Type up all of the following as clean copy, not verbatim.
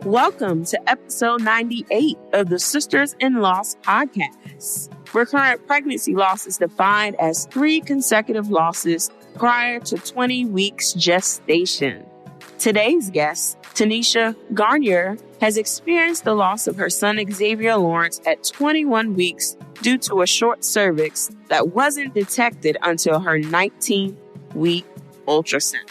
Welcome to episode 98 of the Sisters in Loss podcast. Recurrent pregnancy loss is defined as 3 consecutive losses prior to 20 weeks gestation. Today's guest, Tanisha Garnier, has experienced the loss of her son Xavier Lawrence at 21 weeks due to a short cervix that wasn't detected until her 19th week ultrasound.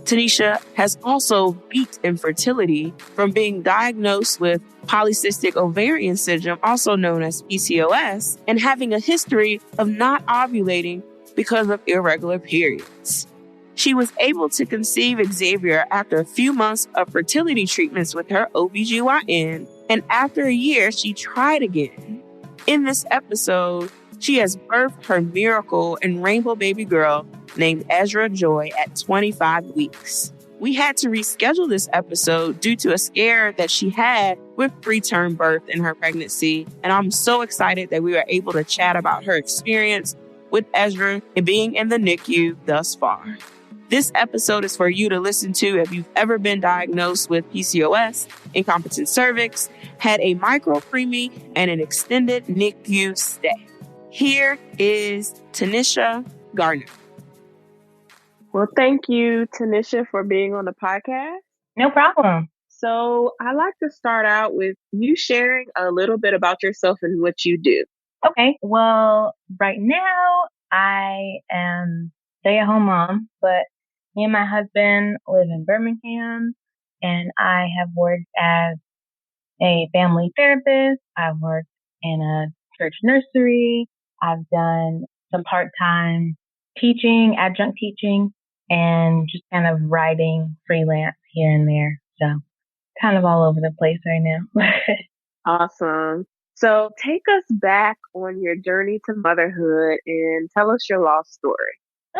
Tanisha has also beat infertility from being diagnosed with polycystic ovarian syndrome, also known as PCOS, and having a history of not ovulating because of irregular periods. She was able to conceive Xavier after a few months of fertility treatments with her OBGYN, and after a year, she tried again. In this episode, she has birthed her miracle and rainbow baby girl named Ezra Joy at 25 weeks. We had to reschedule this episode due to a scare that she had with preterm birth in her pregnancy, and I'm so excited that we were able to chat about her experience with Ezra and being in the NICU thus far. This episode is for you to listen to if you've ever been diagnosed with PCOS, incompetent cervix, had a micropreemie, and an extended NICU stay. Here is Tanisha Garnier. Well, thank you, Tanisha, for being on the podcast. No problem. So I like to start out with you sharing a little bit about yourself and what you do. Okay. Well, right now I am a stay-at-home mom, but me and my husband live in Birmingham, and I have worked as a family therapist. I've worked in a church nursery. I've done some part-time teaching, adjunct teaching, and just kind of writing freelance here and there. So kind of all over the place right now. Awesome. So take us back on your journey to motherhood and tell us your lost story.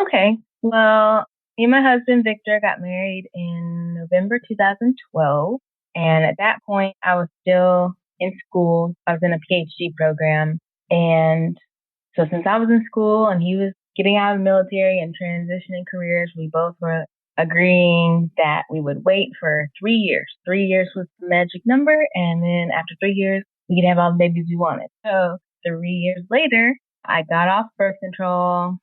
Okay. Well, me and my husband, Victor, got married in November 2012. And at that point, I was still in school. I was in a PhD program. And so since I was in school and he was getting out of the military and transitioning careers, we both were agreeing that we would wait for 3 years. 3 years was the magic number. And then after 3 years, we could have all the babies we wanted. So 3 years later, I got off birth control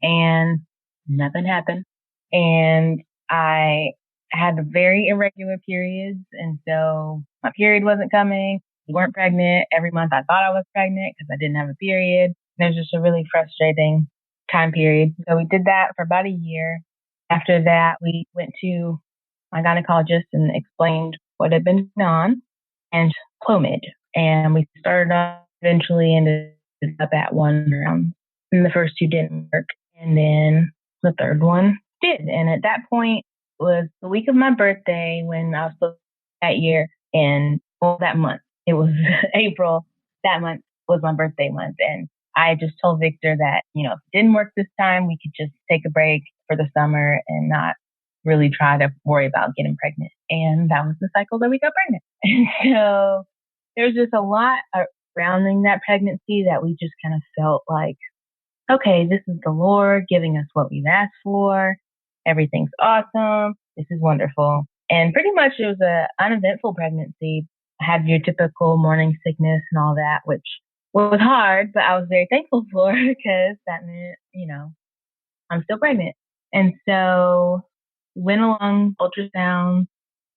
and nothing happened. And I had very irregular periods. And so my period wasn't coming. We weren't pregnant. Every month I thought I was pregnant because I didn't have a period. And it was just a really frustrating time period. So we did that for about a year. After that, we went to my gynecologist and explained what had been going on and Clomid. And we started off, eventually ended up at 1 round. And the first 2 didn't work. And then the third one did. And at that point was the week of my birthday when I was supposed to that year. And that month, it was April. That month was my birthday month. And I just told Victor that, if it didn't work this time, we could just take a break for the summer and not really try to worry about getting pregnant. And that was the cycle that we got pregnant. And so there's just a lot surrounding that pregnancy that we just kind of felt like, okay, this is the Lord giving us what we've asked for. Everything's awesome. This is wonderful. And pretty much it was an uneventful pregnancy. I had your typical morning sickness and all that, which was hard, but I was very thankful for because that meant, I'm still pregnant. And so went along ultrasound.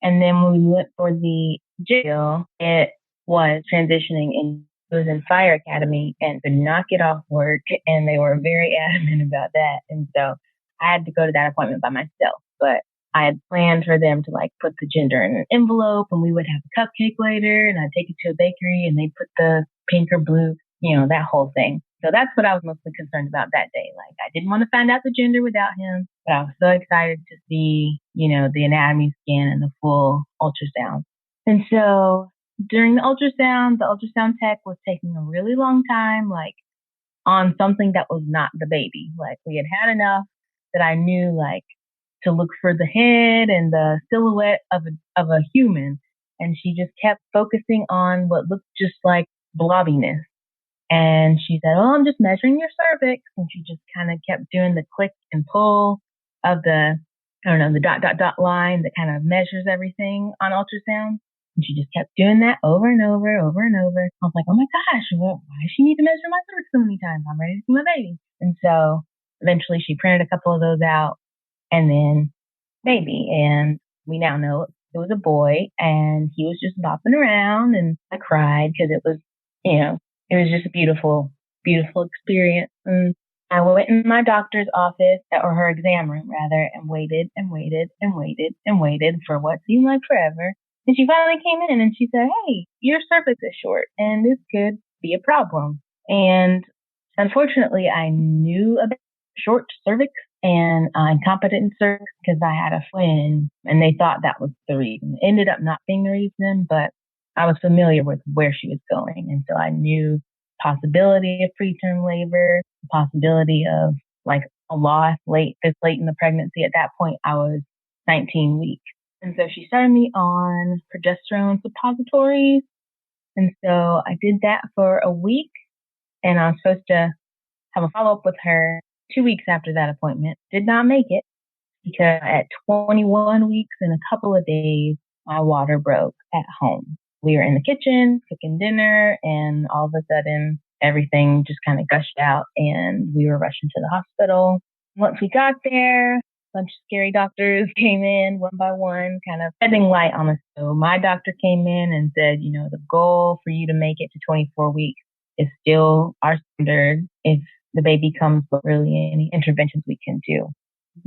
And then when we went for the jail, it was transitioning and it was in fire academy and could not get off work. And they were very adamant about that. And so I had to go to that appointment by myself, but I had planned for them to put the gender in an envelope and we would have a cupcake later and I'd take it to a bakery and they'd put the pink or blue, that whole thing. So that's what I was mostly concerned about that day. I didn't want to find out the gender without him, but I was so excited to see, the anatomy scan and the full ultrasound. And so during the ultrasound tech was taking a really long time, on something that was not the baby. We had enough that I knew, to look for the head and the silhouette of a human. And she just kept focusing on what looked just like blobbiness. And she said, "Oh, I'm just measuring your cervix." And she just kind of kept doing the click and pull of the dot line that kind of measures everything on ultrasound. And she just kept doing that over and over, over and over. I was like, oh my gosh, why does she need to measure my cervix so many times? I'm ready to see my baby. And so eventually she printed a couple of those out and then baby. And we now know it was a boy and he was just bopping around and I cried because it was, it was just a beautiful, beautiful experience. And I went in my doctor's office or her exam room rather and waited and waited and waited and waited for what seemed like forever. And she finally came in and she said, hey, your cervix is short and this could be a problem. And unfortunately, I knew about short cervix and incompetent cervix because I had a twin and they thought that was the reason. It ended up not being the reason, but I was familiar with where she was going. And so I knew possibility of preterm labor, possibility of like a loss this late in the pregnancy. At that point, I was 19 weeks. And so she started me on progesterone suppositories. And so I did that for a week and I was supposed to have a follow-up with her 2 weeks after that appointment. Did not make it because at 21 weeks and a couple of days, my water broke at home. We were in the kitchen cooking dinner and all of a sudden everything just kind of gushed out and we were rushing to the hospital. Once we got there, a bunch of scary doctors came in one by one, kind of shedding light on us. So my doctor came in and said, the goal for you to make it to 24 weeks is still our standard. If the baby comes with really any interventions we can do.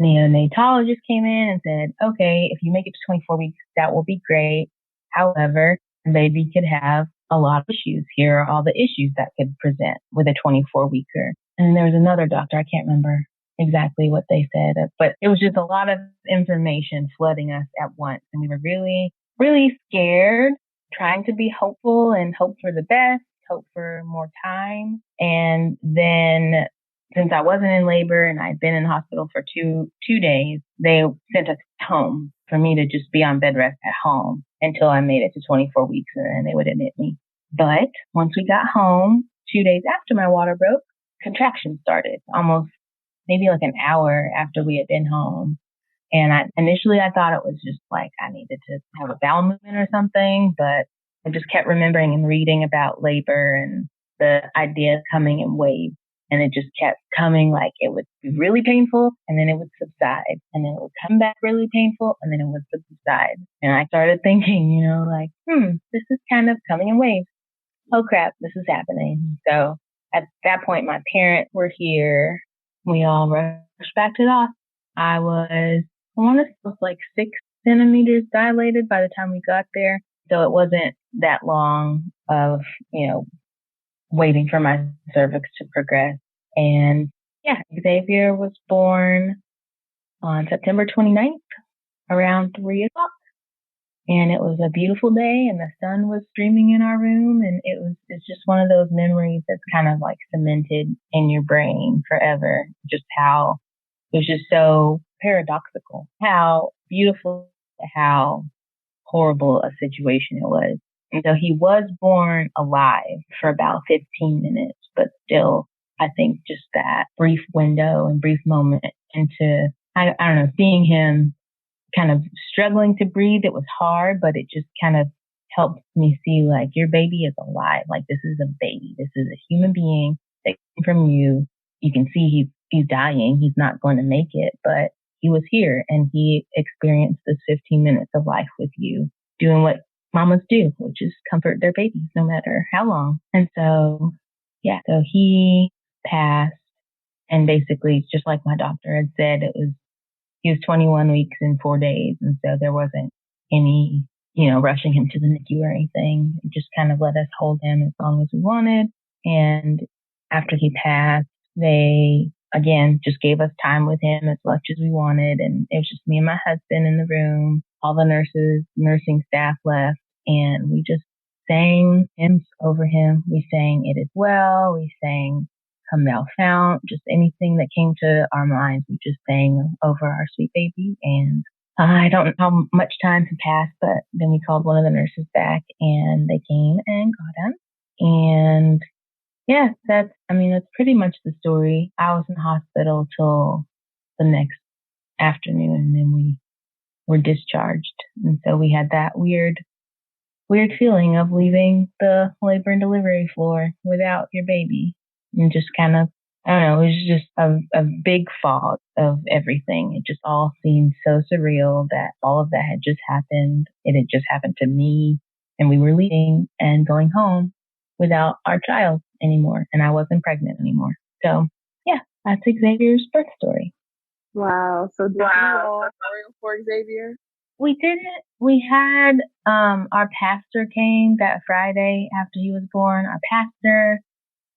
Neonatologist came in and said, okay, if you make it to 24 weeks, that will be great. However, the baby could have a lot of issues. Here are all the issues that could present with a 24-weeker. And there was another doctor, I can't remember exactly what they said, but it was just a lot of information flooding us at once. And we were really, really scared, trying to be hopeful and hope for the best, hope for more time. And then since I wasn't in labor and I'd been in the hospital for two days, they sent us home for me to just be on bed rest at home until I made it to 24 weeks and then they would admit me. But once we got home, 2 days after my water broke, contractions started almost maybe like an hour after we had been home. And initially I thought it was just like I needed to have a bowel movement or something, but I just kept remembering and reading about labor and the idea of coming in waves. And it just kept coming like it would be really painful and then it would subside and then it would come back really painful and then it would subside. And I started thinking, this is kind of coming in waves. Oh crap, this is happening. So at that point, my parents were here. We all rushed back to the hospital. I want to say it was like 6 centimeters dilated by the time we got there. So it wasn't that long of, waiting for my cervix to progress. And Xavier was born on September 29th around 3 o'clock. And it was a beautiful day and the sun was streaming in our room. And it's just one of those memories that's kind of like cemented in your brain forever. Just how it was just so paradoxical, how beautiful, how horrible a situation it was. And so he was born alive for about 15 minutes, but still, I think just that brief window and brief moment into, I don't know, seeing him kind of struggling to breathe. It was hard, but it just kind of helped me see like your baby is alive. Like this is a baby. This is a human being that came from you. You can see he's dying. He's not going to make it, but he was here and he experienced this 15 minutes of life with you, doing what mamas do, which is comfort their babies no matter how long. And so, so he passed and basically just like my doctor had said, he was 21 weeks and 4 days. And so there wasn't any, rushing him to the NICU or anything. It just kind of let us hold him as long as we wanted. And after he passed, they again just gave us time with him as much as we wanted. And it was just me and my husband in the room. All the nursing staff left, and we just sang hymns over him. We sang "It Is Well." We sang "Come Thou Fount." Just anything that came to our minds, we just sang over our sweet baby. And I don't know how much time had passed, but then we called one of the nurses back, and they came and got him. And that's pretty much the story. I was in the hospital till the next afternoon, and then we were discharged. And so we had that weird weird feeling of leaving the labor and delivery floor without your baby. And just kind of, I don't know, it was just a big fog of everything. It just all seemed so surreal that all of that had just happened. It had just happened to me, and we were leaving and going home without our child anymore, and I wasn't pregnant anymore. So, yeah, that's Xavier's birth story. Wow. So did you all memorial for Xavier? We didn't. We had our pastor came that Friday after he was born. Our pastor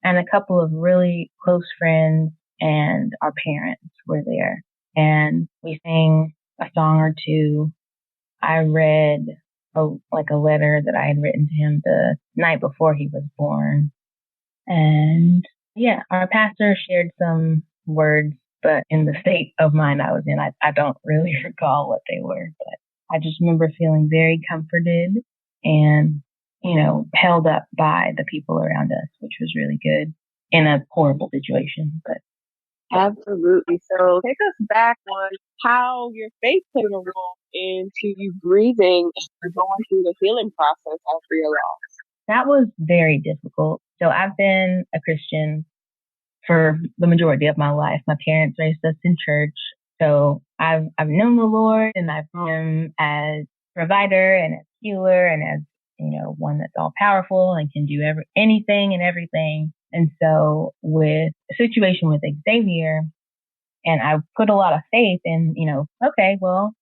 and a couple of really close friends and our parents were there. And we sang a song or two. I read a letter that I had written to him the night before he was born. And yeah, our pastor shared some words, but in the state of mind I was in, I don't really recall what they were, but I just remember feeling very comforted and, held up by the people around us, which was really good in a horrible situation. But absolutely. So take us back on how your faith played a role into you grieving and going through the healing process after your loss. That was very difficult. So I've been a Christian for the majority of my life. My parents raised us in church. So I've known the Lord, and I've known him as provider and as healer and as, one that's all powerful and can do anything and everything. And so with a situation with Xavier, and I put a lot of faith in, okay, well,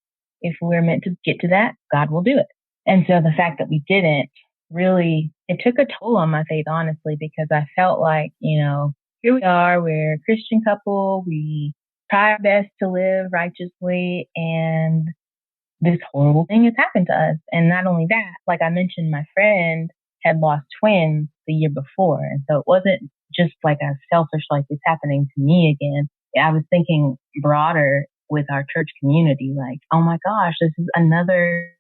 if we're meant to get to that, God will do it. And so the fact that we didn't really, it took a toll on my faith, honestly, because I felt like, here we are, we're a Christian couple, we try our best to live righteously, and this horrible thing has happened to us. And not only that, like I mentioned, my friend had lost twins the year before. And so it wasn't just like a selfish, like it's happening to me again. I was thinking broader with our church community, like, oh my gosh, this is another,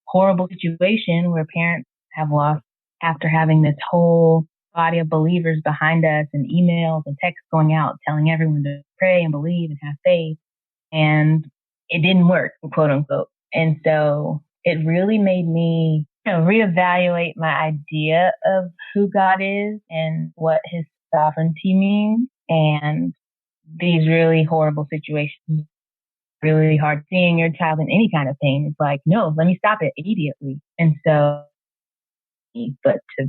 horrible situation where parents have lost after having this whole body of believers behind us and emails and texts going out telling everyone to pray and believe and have faith. And it didn't work, quote unquote. And so it really made me reevaluate my idea of who God is and what his sovereignty means. And these really horrible situations, really hard seeing your child in any kind of pain. It's like, no, let me stop it immediately. And so, but to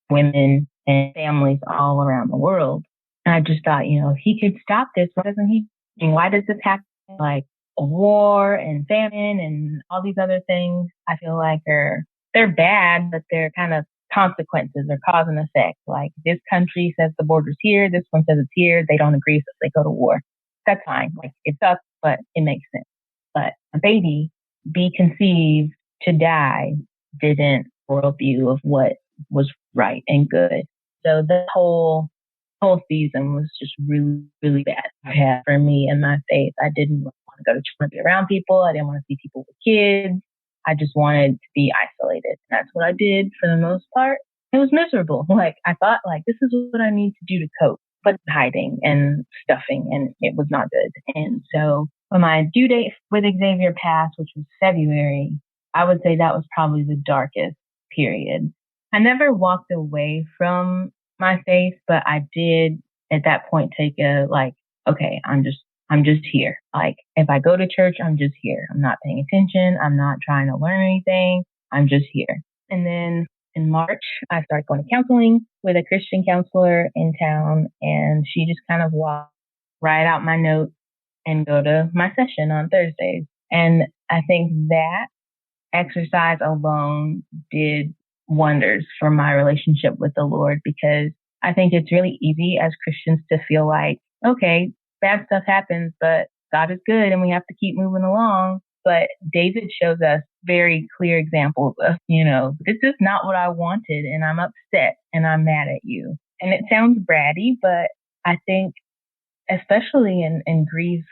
women and families all around the world, and I just thought, if he could stop this, why doesn't he? And why does this happen? Like war and famine and all these other things, I feel like they're bad, but they're kind of consequences or cause and effect. Like this country says the border's here, this one says it's here, they don't agree, so they go to war. That's fine. Like it sucks, but it makes sense. But a baby be conceived to die didn't worldview of what was right and good. So the whole season was just really, really bad for me and my faith. I didn't want to go to church and be around people. I didn't want to see people with kids. I just wanted to be isolated. That's what I did for the most part. It was miserable. Like I thought, like this is what I need to do to cope, but hiding and stuffing, and it was not good. And so when my due date with Xavier passed, which was February, I would say that was probably the darkest period. I never walked away from my faith, but I did at that point take okay, I'm just here. Like if I go to church, I'm just here. I'm not paying attention. I'm not trying to learn anything. I'm just here. And then in March, I started going to counseling with a Christian counselor in town, and she just kind of write out my notes and go to my session on Thursdays. And I think that exercise alone did wonders for my relationship with the Lord, because I think it's really easy as Christians to feel like, okay, bad stuff happens, but God is good and we have to keep moving along. But David shows us very clear examples of, this is not what I wanted and I'm upset and I'm mad at you. And it sounds bratty, but I think especially in grief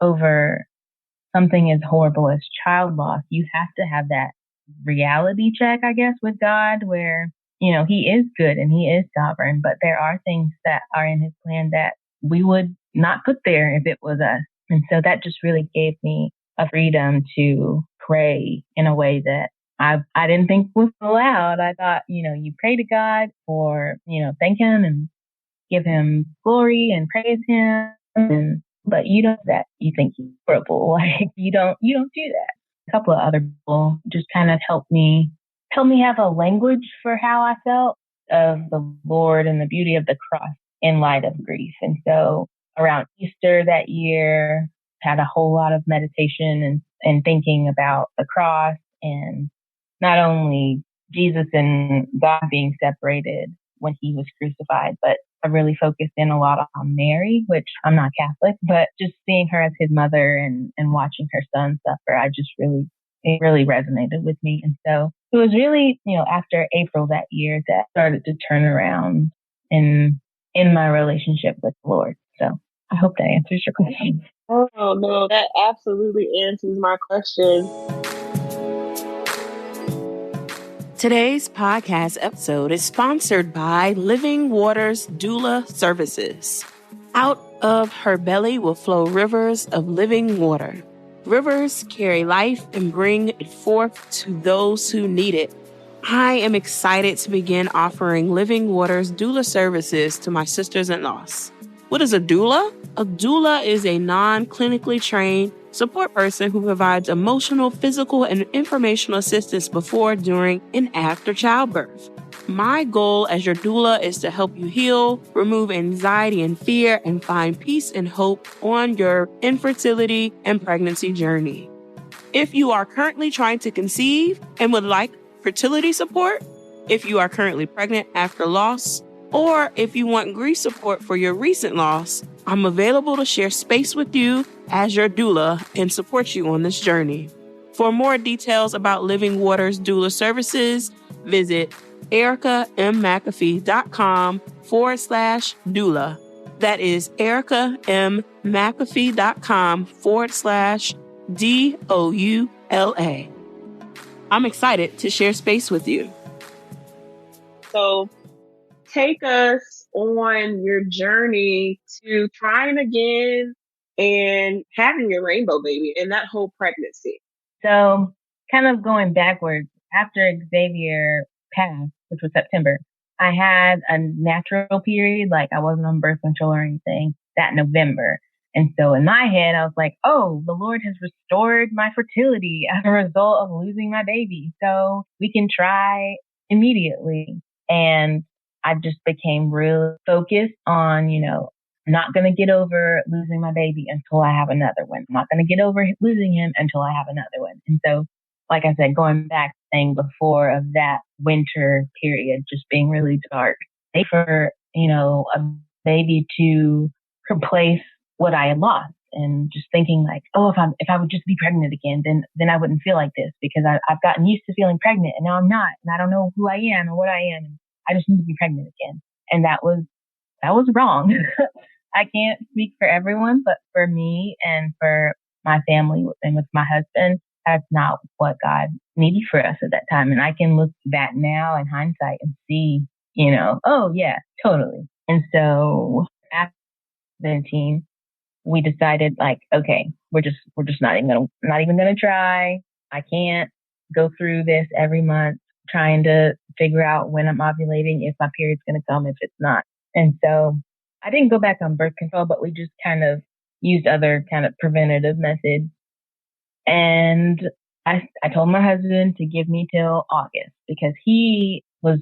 over something as horrible as child loss, you have to have that reality check, I guess, with God where, he is good and he is sovereign, but there are things that are in his plan that we would not put there if it was us. And so that just really gave me a freedom to pray in a way that I didn't think was allowed. I thought, you pray to God for, thank him and give him glory and praise him. But you don't do that. You think he's horrible. Like you don't do that. A couple of other people just kind of helped me have a language for how I felt of the Lord and the beauty of the cross in light of grief. And so around Easter that year, had a whole lot of meditation and thinking about the cross and not only Jesus and God being separated when he was crucified, but I really focused in a lot on Mary, which I'm not Catholic, but just seeing her as his mother and watching her son suffer, it really resonated with me. And so it was really, after April that year that started to turn around in my relationship with the Lord. So I hope that answers your question. Oh, no, that absolutely answers my question. Today's podcast episode is sponsored by Living Waters Doula Services. Out of her belly will flow rivers of living water. Rivers carry life and bring it forth to those who need it. I am excited to begin offering Living Waters Doula Services to my sisters-in-laws. What is a doula? A doula is a non-clinically trained support person who provides emotional, physical, and informational assistance before, during, and after childbirth. My goal as your doula is to help you heal, remove anxiety and fear, and find peace and hope on your infertility and pregnancy journey. If you are currently trying to conceive and would like fertility support, if you are currently pregnant after loss, or if you want grief support for your recent loss, I'm available to share space with you as your doula and support you on this journey. For more details about Living Waters Doula Services, visit ericamcafee.com/doula. That is ericamcafee.com/DOULA. I'm excited to share space with you. So take us on your journey to trying again and having your rainbow baby and that whole pregnancy. So kind of going backwards, after Xavier passed, which was September, I had a natural period, like I wasn't on birth control or anything, that November. And so in my head, I was like, oh, the Lord has restored my fertility as a result of losing my baby. So we can try immediately. And I just became real focused on, not going to get over losing my baby until I have another one. I'm not going to get over losing him until I have another one. And so, like I said, going back to saying before of that winter period, just being really dark, for, a baby to replace what I had lost. And just thinking like, oh, if I would just be pregnant again, then I wouldn't feel like this because I've gotten used to feeling pregnant and now I'm not. And I don't know who I am or what I am. I just need to be pregnant again. And that was wrong. I can't speak for everyone, but for me and for my family and with my husband, that's not what God needed for us at that time. And I can look back now in hindsight and see, oh yeah, totally. And so after 17, we decided like, okay, we're just not even gonna try. I can't go through this every month trying to figure out when I'm ovulating, if my period's gonna come, if it's not. And so I didn't go back on birth control, but we just kind of used other kind of preventative methods. And I told my husband to give me till August because he was,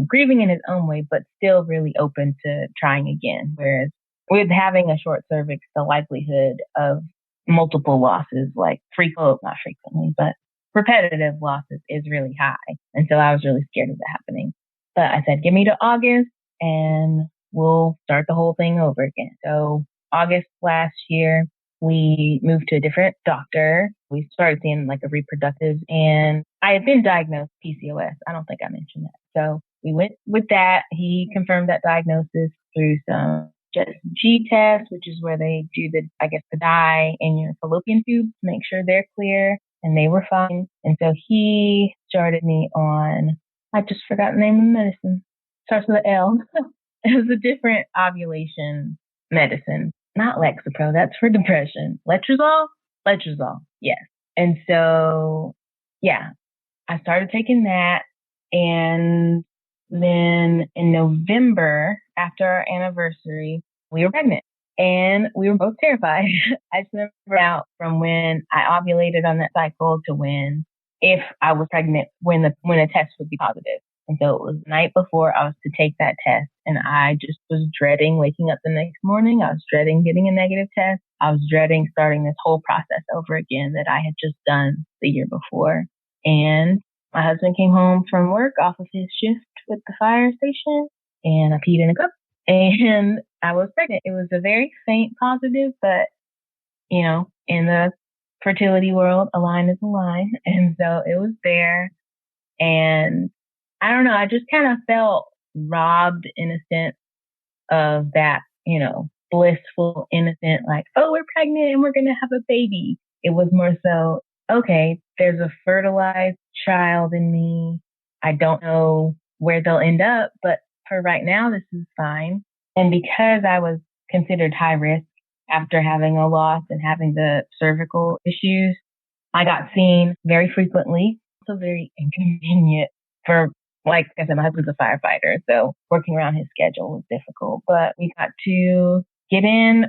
grieving in his own way, but still really open to trying again. Whereas with having a short cervix, the likelihood of multiple losses, like not frequently, but repetitive losses is really high. And so I was really scared of that happening. But I said, give me to August and we'll start the whole thing over again. So August last year, we moved to a different doctor. We started seeing like a reproductive, and I had been diagnosed PCOS. I don't think I mentioned that. So we went with that. He confirmed that diagnosis through some G test, which is where they do the dye in your fallopian tube to make sure they're clear, and they were fine. And so he started me on, I just forgot the name of the medicine. Starts with an L. It was a different ovulation medicine. Not Lexapro, that's for depression. Letrozole, yes. And so, yeah, I started taking that. And then in November, after our anniversary, we were pregnant. And we were both terrified. I just remember out from when I ovulated on that cycle to when, if I was pregnant, when a test would be positive. And so it was the night before I was to take that test. And I just was dreading waking up the next morning. I was dreading getting a negative test. I was dreading starting this whole process over again that I had just done the year before. And my husband came home from work off of his shift with the fire station, and I peed in a cup, and I was pregnant. It was a very faint positive, but, in the fertility world, a line is a line. And so it was there. And I don't know, I just kind of felt robbed in a sense of that, blissful, innocent, like, oh, we're pregnant and we're going to have a baby. It was more so, okay, there's a fertilized child in me. I don't know where they'll end up, but for right now, this is fine. And because I was considered high risk after having a loss and having the cervical issues, I got seen very frequently, also very inconvenient for, like I said, my husband's a firefighter, so working around his schedule was difficult. But we got to get in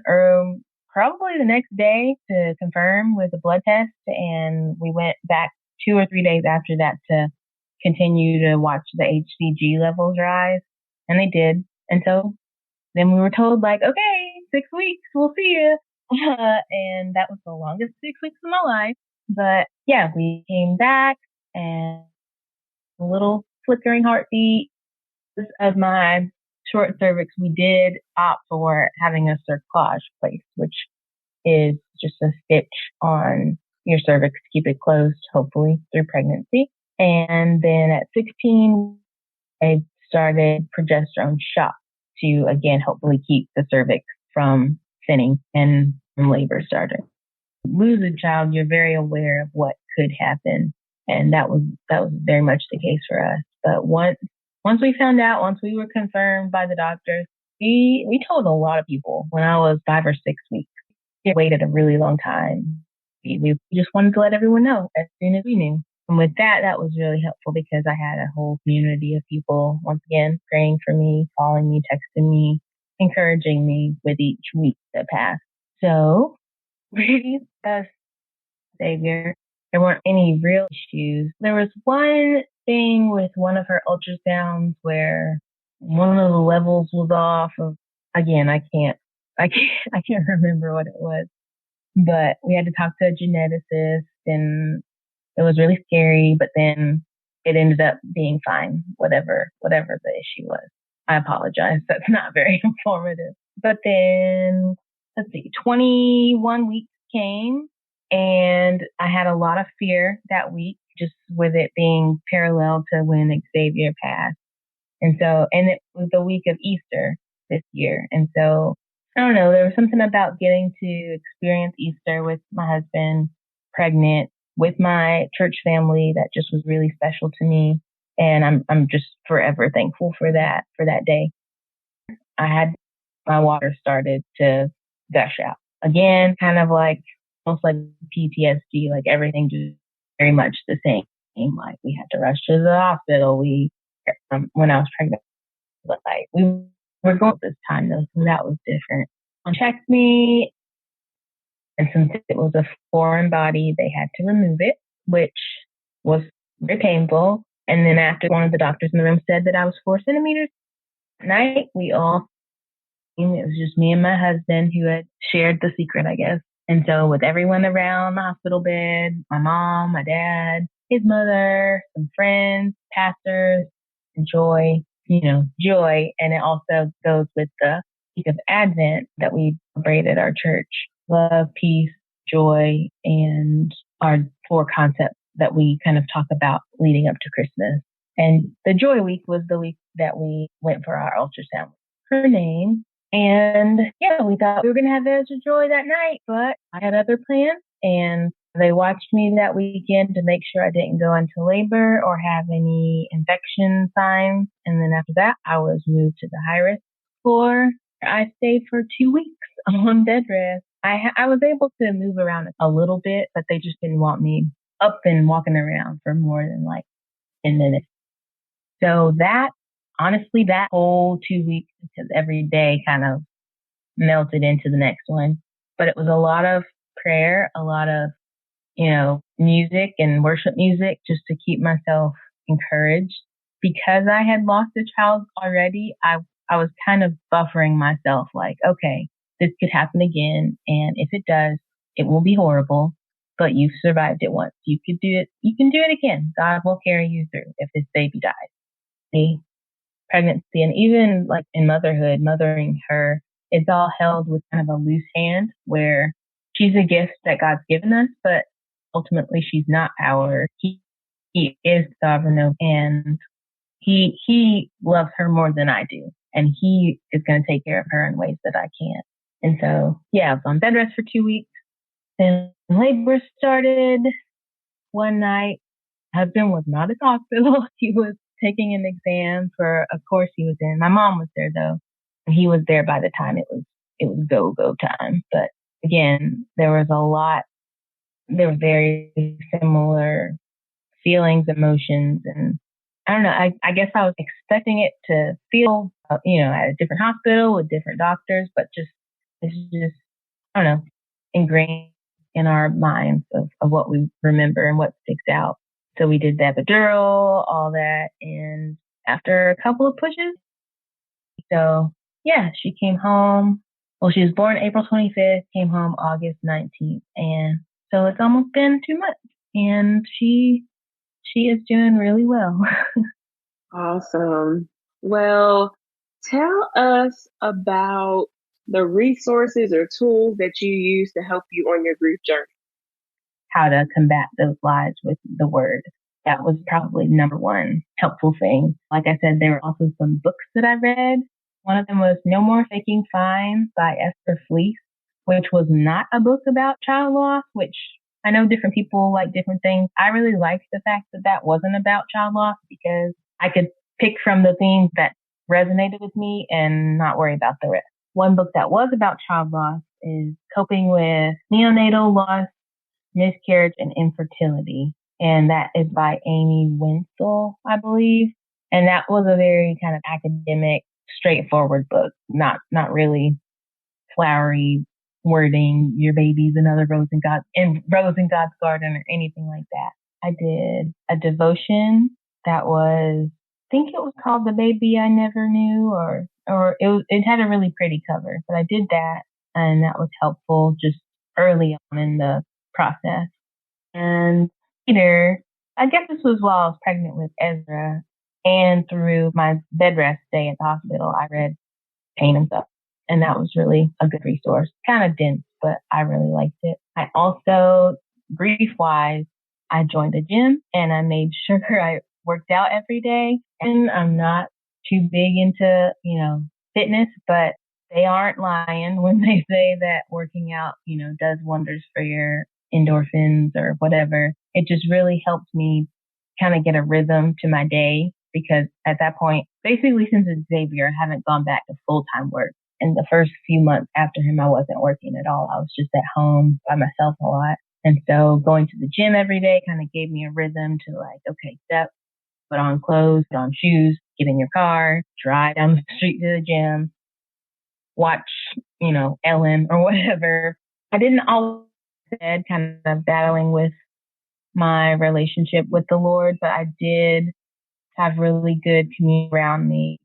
probably the next day to confirm with a blood test, and we went back 2 or 3 days after that to continue to watch the HCG levels rise, and they did. And so then we were told, like, okay, 6 weeks, we'll see you. And that was the longest 6 weeks of my life. But yeah, we came back, and a little flickering heartbeat of my short cervix, we did opt for having a cerclage placed, which is just a stitch on your cervix to keep it closed, hopefully through pregnancy. And then at 16, I started progesterone shock to, again, hopefully keep the cervix from thinning and from labor starting. Lose a child, you're very aware of what could happen. And that was very much the case for us. But once we found out, once we were confirmed by the doctors, we told a lot of people when I was 5 or 6 weeks. We waited a really long time. We just wanted to let everyone know as soon as we knew. And with that was really helpful because I had a whole community of people, once again, praying for me, calling me, texting me, encouraging me with each week that passed. So, really, Xavier, there weren't any real issues. There was one thing with one of her ultrasounds where one of the levels was off of, again, I can't remember what it was, but we had to talk to a geneticist, and it was really scary, but then it ended up being fine, whatever the issue was. I apologize. That's not very informative. But then, 21 weeks came, and I had a lot of fear that week, just with it being parallel to when Xavier passed. And it was the week of Easter this year. And so, I don't know, there was something about getting to experience Easter with my husband, pregnant, with my church family that just was really special to me. And I'm just forever thankful for that day. I had my water started to gush out. Again, kind of like, almost like PTSD, like everything just very much the same. Like we had to rush to the hospital. When I was pregnant, but like we were going this time though, so that was different. Checked me, and since it was a foreign body, they had to remove it, which was very painful. And then after one of the doctors in the room said that I was 4 centimeters, at night, it was just me and my husband who had shared the secret, I guess. And so with everyone around the hospital bed, my mom, my dad, his mother, some friends, pastors, Joy. And it also goes with the week of Advent that we celebrate at our church. Love, peace, joy, and our 4 concepts that we kind of talk about leading up to Christmas. And the Joy Week was the week that we went for our ultrasound. Her name. And yeah, we thought we were going to have Ezra Joy that night, but I had other plans. And they watched me that weekend to make sure I didn't go into labor or have any infection signs. And then after that, I was moved to the high risk floor. I stayed for 2 weeks on bed rest. I was able to move around a little bit, but they just didn't want me up and walking around for more than like 10 minutes. So that, honestly, that whole 2 weeks, because every day kind of melted into the next one. But it was a lot of prayer, a lot of, music and worship music just to keep myself encouraged. Because I had lost a child already, I was kind of buffering myself like, okay, this could happen again. And if it does, it will be horrible, but you've survived it once. You could do it. You can do it again. God will carry you through if this baby dies. The pregnancy and even like in motherhood, mothering her, it's all held with kind of a loose hand where she's a gift that God's given us, but ultimately she's not ours. He is sovereign and he loves her more than I do. And he is going to take care of her in ways that I can't. And so, I was on bed rest for 2 weeks. Then labor started one night. Husband was not at the hospital. He was taking an exam for a course he was in. My mom was there though. And he was there by the time it was go time. But again, there were very similar feelings, emotions, and I don't know. I guess I was expecting it to feel, at a different hospital with different doctors, but it's just, I don't know, ingrained in our minds of what we remember and what sticks out. So we did the epidural, all that. And after a couple of pushes, she came home. Well, she was born April 25th, came home August 19th. And so it's almost been 2 months and she is doing really well. Awesome. Well, tell us about the resources or tools that you use to help you on your grief journey. How to combat those lies with the word. That was probably number one helpful thing. Like I said, there were also some books that I read. One of them was No More Faking Fine by Esther Fleece, which was not a book about child loss, which I know different people like different things. I really liked the fact that wasn't about child loss because I could pick from the themes that resonated with me and not worry about the rest. One book that was about child loss is Coping with Neonatal Loss, Miscarriage, and Infertility. And that is by Amy Winslow, I believe. And that was a very kind of academic, straightforward book, not really flowery wording, your baby's another rose in God's garden or anything like that. I did a devotion that was, I think it was called The Baby I Never Knew, or it had a really pretty cover, but I did that and that was helpful just early on in the process. And later, I guess this was while I was pregnant with Ezra and through my bed rest day at the hospital, I read Pain and Stuff. And that was really a good resource. Kind of dense, but I really liked it. I also, grief-wise, I joined a gym and I made sure I worked out every day. And I'm not too big into, fitness, but they aren't lying when they say that working out, does wonders for your endorphins or whatever. It just really helped me kind of get a rhythm to my day because at that point, basically since Xavier, I haven't gone back to full-time work. And the first few months after him, I wasn't working at all. I was just at home by myself a lot. And so going to the gym every day kind of gave me a rhythm to like, okay, step, put on clothes, put on shoes, get in your car, drive down the street to the gym, watch, Ellen or whatever. I didn't always kind of battling with my relationship with the Lord, but I did have really good community around me.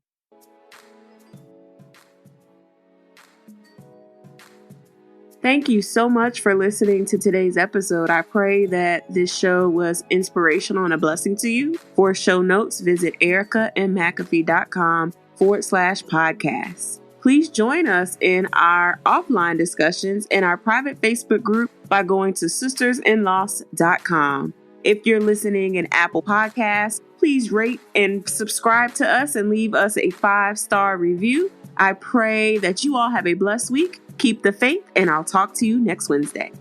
Thank you so much for listening to today's episode. I pray that this show was inspirational and a blessing to you. For show notes, visit ericamcafee.com/podcast. Please join us in our offline discussions in our private Facebook group by going to sistersinloss.com. If you're listening in Apple Podcasts, please rate and subscribe to us and leave us a 5-star review. I pray that you all have a blessed week. Keep the faith, and I'll talk to you next Wednesday.